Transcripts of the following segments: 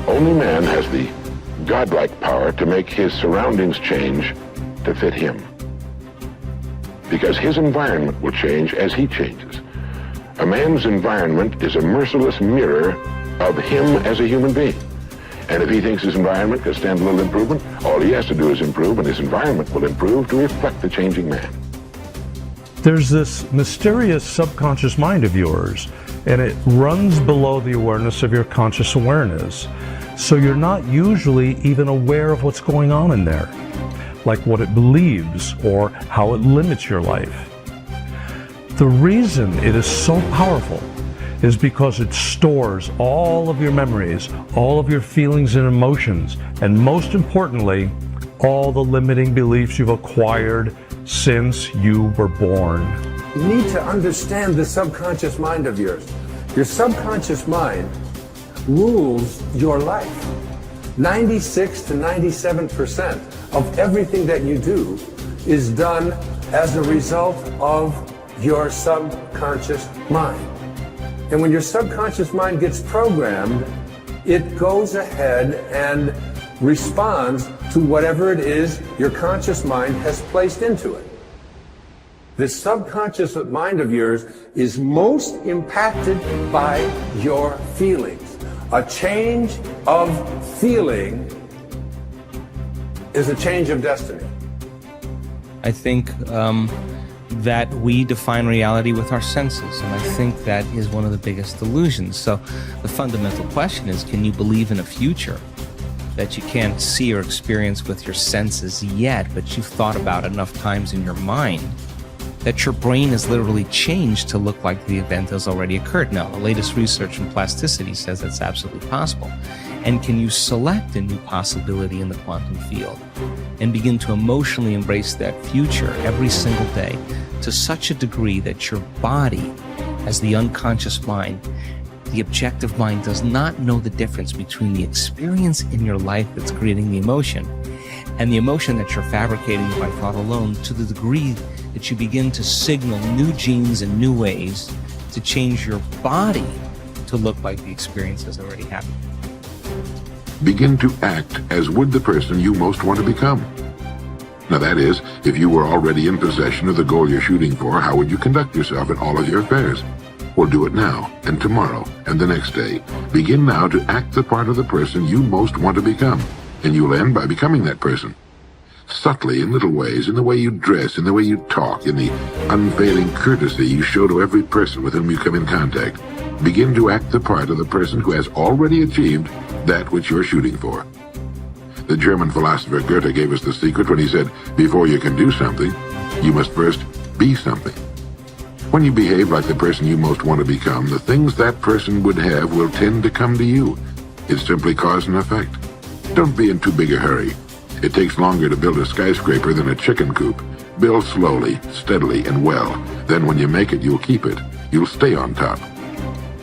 Only man has the godlike power to make his surroundings change to fit him. Because his environment will change as he changes. A man's environment is a merciless mirror of him as a human being. And if he thinks his environment can stand a little improvement, all he has to do is improve, and his environment will improve to reflect the changing man. There's this mysterious subconscious mind of yours, and it runs below the awareness of your conscious awareness. So you're not usually even aware of what's going on in there, like what it believes or how it limits your life. The reason it is so powerful is because it stores all of your memories, all of your feelings and emotions, and most importantly, all the limiting beliefs you've acquired since you were born. You need to understand the subconscious mind of yours. Your subconscious mind rules your life. 96 to 97% of everything that you do is done as a result of your subconscious mind. And when your subconscious mind gets programmed, it goes ahead and responds to whatever it is your conscious mind has placed into it. This subconscious mind of yours is most impacted by your feelings. A change of feeling is a change of destiny. I think that we define reality with our senses, and I think that is one of the biggest illusions. So the fundamental question is, can you believe in a future that you can't see or experience with your senses yet, but you've thought about enough times in your mind that your brain has literally changed to look like the event has already occurred? Now, the latest research in plasticity says that's absolutely possible. And can you select a new possibility in the quantum field and begin to emotionally embrace that future every single day to such a degree that your body, as the unconscious mind, the objective mind, does not know the difference between the experience in your life that's creating the emotion and the emotion that you're fabricating by thought alone, to the degree that you begin to signal new genes and new ways to change your body to look like the experience has already happened. Begin to act as would the person you most want to become. Now that is, if you were already in possession of the goal you're shooting for, how would you conduct yourself in all of your affairs? Well, do it now, and tomorrow, and the next day. Begin now to act the part of the person you most want to become, and you'll end by becoming that person. Subtly, in little ways, in the way you dress, in the way you talk, in the unfailing courtesy you show to every person with whom you come in contact. Begin to act the part of the person who has already achieved that which you're shooting for. The German philosopher Goethe gave us the secret when he said, before you can do something, you must first be something. When you behave like the person you most want to become, the things that person would have will tend to come to you. It's simply cause and effect. Don't be in too big a hurry. It takes longer to build a skyscraper than a chicken coop. Build slowly, steadily, and well. Then when you make it, you'll keep it. You'll stay on top.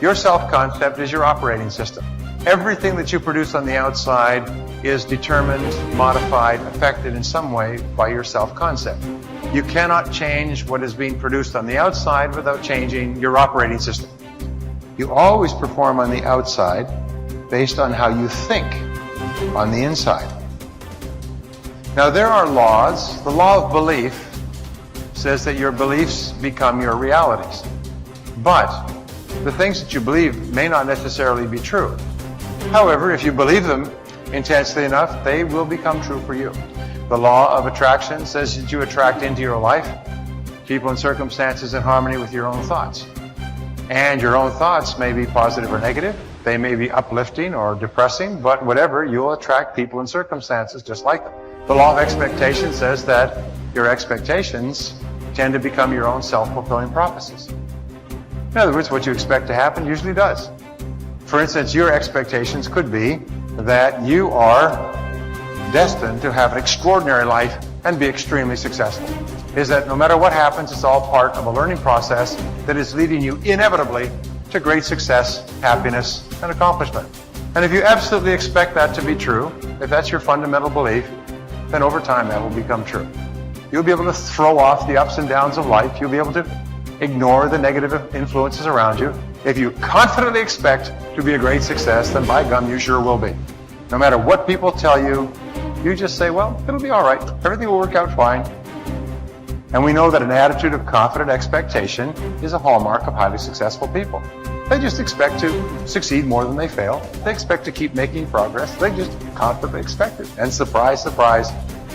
Your self-concept is your operating system. Everything that you produce on the outside is determined, modified, affected in some way by your self-concept. You cannot change what is being produced on the outside without changing your operating system. You always perform on the outside based on how you think on the inside. Now there are laws. The law of belief says that your beliefs become your realities. But the things that you believe may not necessarily be true. However, if you believe them intensely enough, they will become true for you. The law of attraction says that you attract into your life people and circumstances in harmony with your own thoughts. And your own thoughts may be positive or negative. They may be uplifting or depressing, but whatever, you'll attract people and circumstances just like them. The law of expectation says that your expectations tend to become your own self-fulfilling prophecies. In other words, what you expect to happen usually does. For instance, your expectations could be that you are destined to have an extraordinary life and be extremely successful. Is that no matter what happens, it's all part of a learning process that is leading you inevitably to great success, happiness, and accomplishment. And if you absolutely expect that to be true, if that's your fundamental belief, then over time that will become true. You'll be able to throw off the ups and downs of life. You'll be able to ignore the negative influences around you. If you confidently expect to be a great success, then by gum, you sure will be. No matter what people tell you, you just say, well, it'll be all right. Everything will work out fine. And we know that an attitude of confident expectation is a hallmark of highly successful people. They just expect to succeed more than they fail. They expect to keep making progress. They just confidently expect it. And surprise, surprise,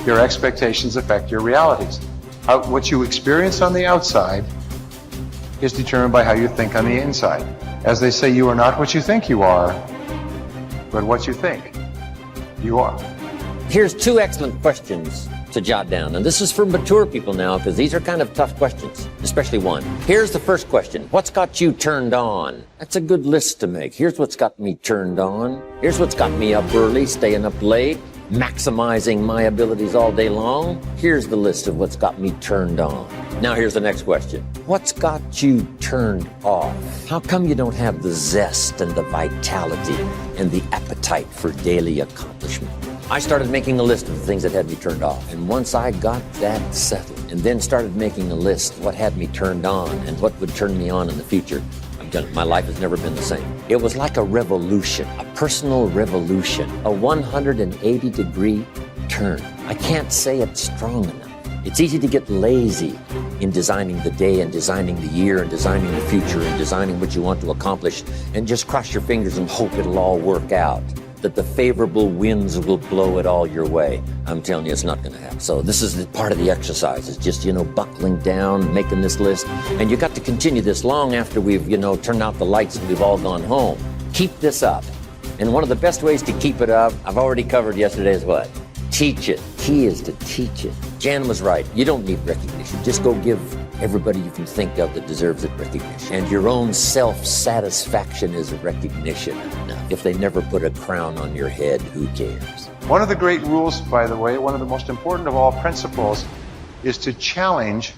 your expectations affect your realities. What you experience on the outside is determined by how you think on the inside. As they say, you are not what you think you are, but what you think you are. Here's 2 excellent questions to jot down. And this is for mature people now, because these are kind of tough questions, especially one. Here's the first question. What's got you turned on? That's a good list to make. Here's what's got me turned on. Here's what's got me up early, staying up late, maximizing my abilities all day long. Here's the list of what's got me turned on. Now here's the next question. What's got you turned off? How come you don't have the zest and the vitality and the appetite for daily accomplishment? I started making a list of the things that had me turned off. And once I got that settled and then started making a list of what had me turned on and what would turn me on in the future, my life has never been the same. It was like a revolution, a personal revolution, a 180-degree turn. I can't say it strong enough. It's easy to get lazy in designing the day and designing the year and designing the future and designing what you want to accomplish and just cross your fingers and hope it'll all work out, that the favorable winds will blow it all your way. I'm telling you, it's not going to happen. So this is part of the exercise. It's just, buckling down, making this list. And you got to continue this long after we've, turned out the lights and we've all gone home. Keep this up. And one of the best ways to keep it up, I've already covered yesterday, is what? Teach it. Key is to teach it. Jan was right. You don't need recognition. Just go give everybody you can think of that deserves it recognition. And your own self-satisfaction is recognition. Now, if they never put a crown on your head, who cares? One of the great rules, by the way, one of the most important of all principles, is to challenge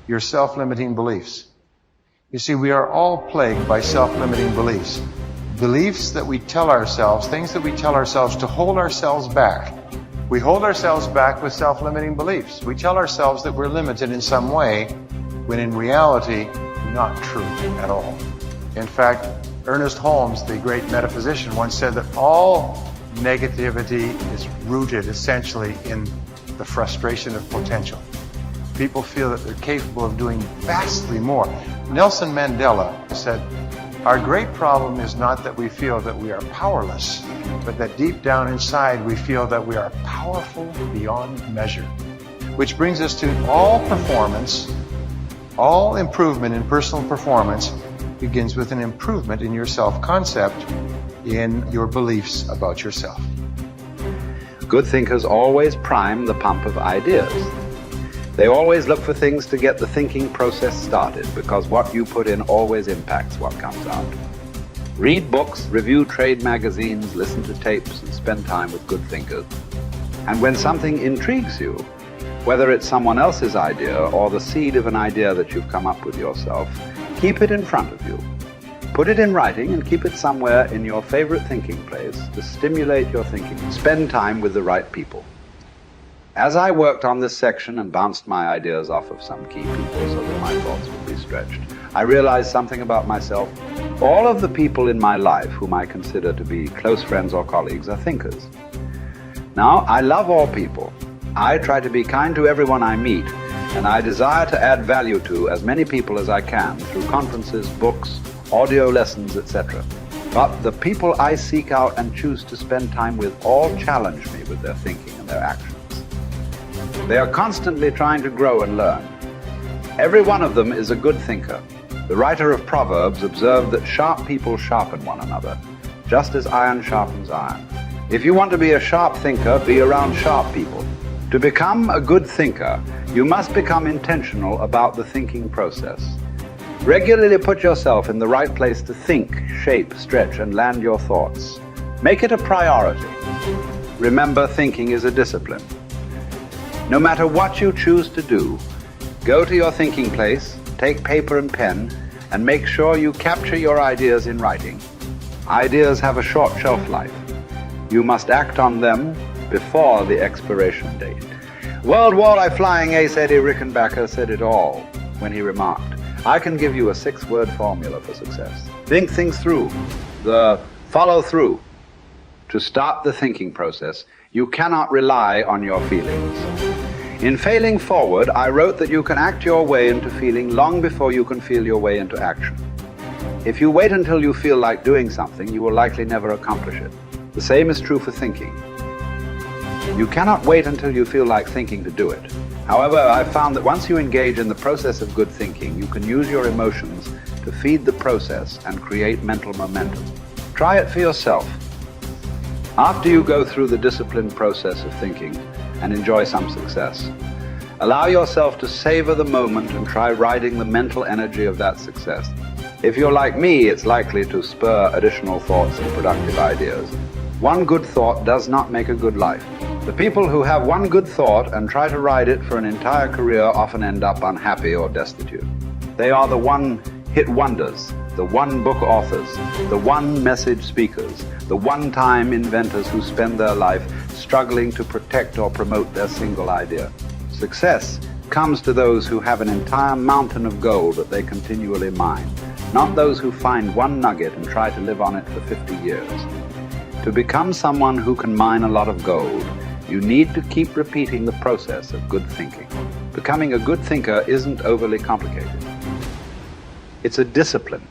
your self-limiting beliefs. You see, we are all plagued by self-limiting beliefs. Beliefs that we tell ourselves, things that we tell ourselves to hold ourselves back. We hold ourselves back with self-limiting beliefs. We tell ourselves that we're limited in some way, when in reality, not true at all. In fact, Ernest Holmes, the great metaphysician, once said that all negativity is rooted essentially in the frustration of potential. People feel that they're capable of doing vastly more. Nelson Mandela said, our great problem is not that we feel that we are powerless, but that deep down inside we feel that we are powerful beyond measure. Which brings us to all performance, all improvement in personal performance begins with an improvement in your self-concept, in your beliefs about yourself. Good thinkers always prime the pump of ideas. They always look for things to get the thinking process started, because what you put in always impacts what comes out. Read books, review trade magazines, listen to tapes, and spend time with good thinkers. And when something intrigues you, whether it's someone else's idea or the seed of an idea that you've come up with yourself, keep it in front of you. Put it in writing and keep it somewhere in your favorite thinking place to stimulate your thinking. Spend time with the right people. As I worked on this section and bounced my ideas off of some key people so that my thoughts would be stretched, I realized something about myself. All of the people in my life whom I consider to be close friends or colleagues are thinkers. Now, I love all people. I try to be kind to everyone I meet, and I desire to add value to as many people as I can through conferences, books, audio lessons, etc. But the people I seek out and choose to spend time with all challenge me with their thinking and their actions. They are constantly trying to grow and learn. Every one of them is a good thinker. The writer of Proverbs observed that sharp people sharpen one another, just as iron sharpens iron. If you want to be a sharp thinker, be around sharp people. To become a good thinker, you must become intentional about the thinking process. Regularly put yourself in the right place to think, shape, stretch, and land your thoughts. Make it a priority. Remember, thinking is a discipline. No matter what you choose to do, go to your thinking place, take paper and pen, and make sure you capture your ideas in writing. Ideas have a short shelf life. You must act on them before the expiration date. World Walleye flying ace Eddie Rickenbacker said it all when he remarked, I can give you a 6-word formula for success. Think things through. The follow through. To start the thinking process, you cannot rely on your feelings. In Failing Forward, I wrote that you can act your way into feeling long before you can feel your way into action. If you wait until you feel like doing something, you will likely never accomplish it. The same is true for thinking. You cannot wait until you feel like thinking to do it. However, I've found that once you engage in the process of good thinking, you can use your emotions to feed the process and create mental momentum. Try it for yourself. After you go through the disciplined process of thinking and enjoy some success, allow yourself to savor the moment and try riding the mental energy of that success. If you're like me, it's likely to spur additional thoughts and productive ideas. One good thought does not make a good life. The people who have one good thought and try to ride it for an entire career often end up unhappy or destitute. They are the one-hit wonders, the one-book authors, the one-message speakers, the one-time inventors who spend their life struggling to protect or promote their single idea. Success comes to those who have an entire mountain of gold that they continually mine, not those who find one nugget and try to live on it for 50 years. To become someone who can mine a lot of gold, you need to keep repeating the process of good thinking. Becoming a good thinker isn't overly complicated. It's a discipline.